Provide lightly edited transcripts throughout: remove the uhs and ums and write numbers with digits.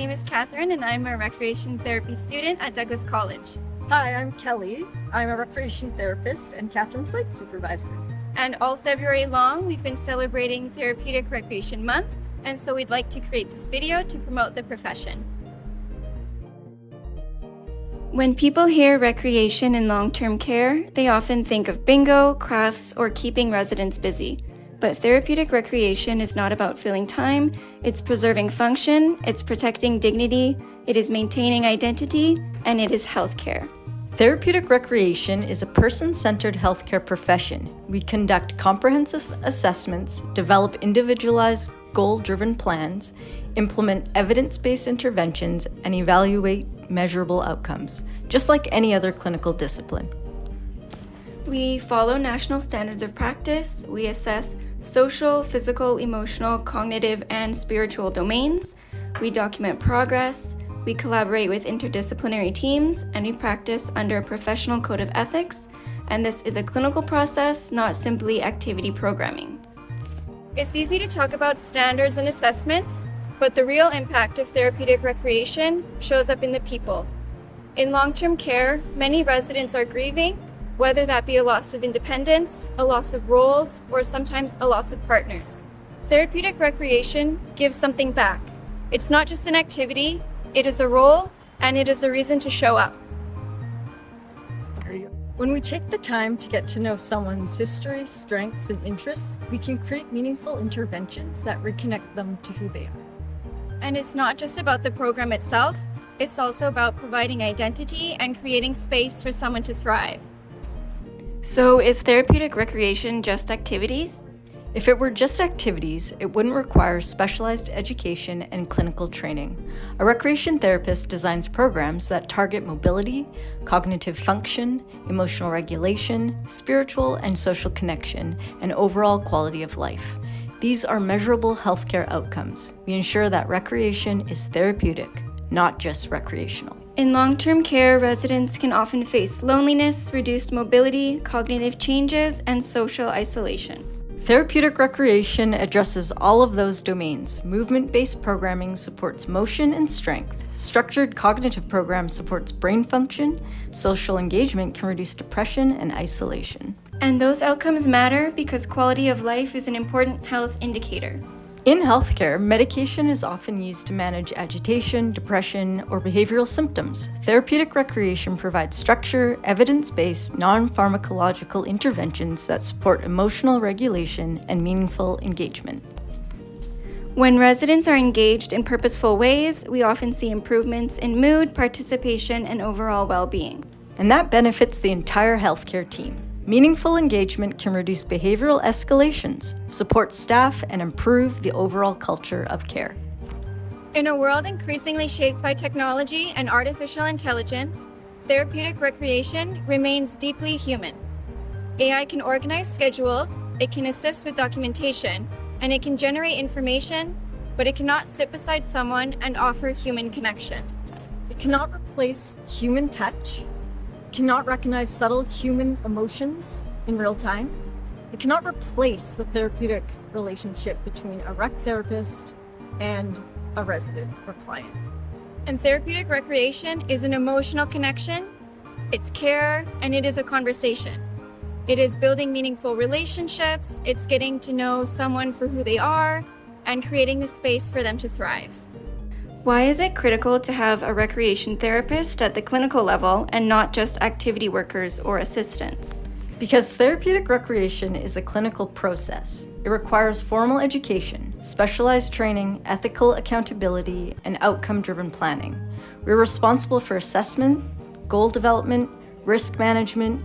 name is Catherine and I'm a recreation therapy student at Douglas College. Hi, I'm Kelly. I'm a recreation therapist and Catherine's site supervisor. And all February long, we've been celebrating Therapeutic Recreation Month, and so we'd like to create this video to promote the profession. When people hear recreation and long-term care, they often think of bingo, crafts, or keeping residents busy. But therapeutic recreation is not about filling time, it's preserving function, it's protecting dignity, it is maintaining identity, and it is healthcare. Therapeutic recreation is a person-centered healthcare profession. We conduct comprehensive assessments, develop individualized, goal-driven plans, implement evidence-based interventions, and evaluate measurable outcomes, just like any other clinical discipline. We follow national standards of practice, we assess social, physical, emotional, cognitive, and spiritual domains, we document progress, we collaborate with interdisciplinary teams, and we practice under a professional code of ethics, and this is a clinical process, not simply activity programming. It's easy to talk about standards and assessments, but the real impact of therapeutic recreation shows up in the people. In long-term care, many residents are grieving, whether that be a loss of independence, a loss of roles, or sometimes a loss of partners. Therapeutic recreation gives something back. It's not just an activity, it is a role, and it is a reason to show up. When we take the time to get to know someone's history, strengths, and interests, we can create meaningful interventions that reconnect them to who they are. And it's not just about the program itself, it's also about providing identity and creating space for someone to thrive. So is therapeutic recreation just activities? If it were just activities, it wouldn't require specialized education and clinical training. A recreation therapist designs programs that target mobility, cognitive function, emotional regulation, spiritual and social connection, and overall quality of life. These are measurable healthcare outcomes. We ensure that recreation is therapeutic, not just recreational. In long-term care, residents can often face loneliness, reduced mobility, cognitive changes, and social isolation. Therapeutic recreation addresses all of those domains. Movement-based programming supports motion and strength. Structured cognitive program supports brain function. Social engagement can reduce depression and isolation. And those outcomes matter because quality of life is an important health indicator. In healthcare, medication is often used to manage agitation, depression, or behavioral symptoms. Therapeutic recreation provides structure, evidence-based, non-pharmacological interventions that support emotional regulation and meaningful engagement. When residents are engaged in purposeful ways, we often see improvements in mood, participation, and overall well-being. And that benefits the entire healthcare team. Meaningful engagement can reduce behavioral escalations, support staff, and improve the overall culture of care. In a world increasingly shaped by technology and artificial intelligence, therapeutic recreation remains deeply human. AI can organize schedules, it can assist with documentation, and it can generate information, but it cannot sit beside someone and offer human connection. It cannot replace human touch, cannot recognize subtle human emotions in real time. It cannot replace the therapeutic relationship between a rec therapist and a resident or client. And therapeutic recreation is an emotional connection, it's care, and it is a conversation. It is building meaningful relationships, it's getting to know someone for who they are, and creating the space for them to thrive. Why is it critical to have a recreation therapist at the clinical level and not just activity workers or assistants? Because therapeutic recreation is a clinical process. It requires formal education, specialized training, ethical accountability, and outcome-driven planning. We're responsible for assessment, goal development, risk management,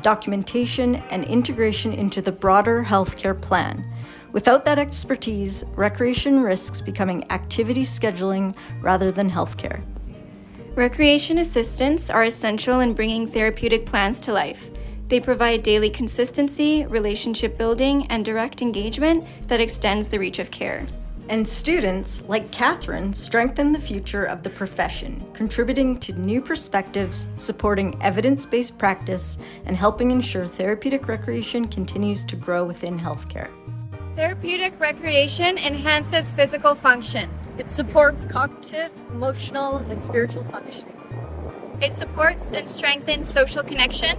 documentation, and integration into the broader healthcare plan. Without that expertise, recreation risks becoming activity scheduling rather than healthcare. Recreation assistants are essential in bringing therapeutic plans to life. They provide daily consistency, relationship building, and direct engagement that extends the reach of care. And students, like Catherine, strengthen the future of the profession, contributing to new perspectives, supporting evidence-based practice, and helping ensure therapeutic recreation continues to grow within healthcare. Therapeutic recreation enhances physical function. It supports cognitive, emotional, and spiritual functioning. It supports and strengthens social connection.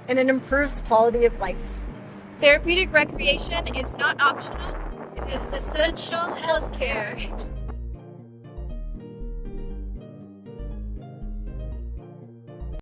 And it improves quality of life. Therapeutic recreation is not optional, it is essential healthcare.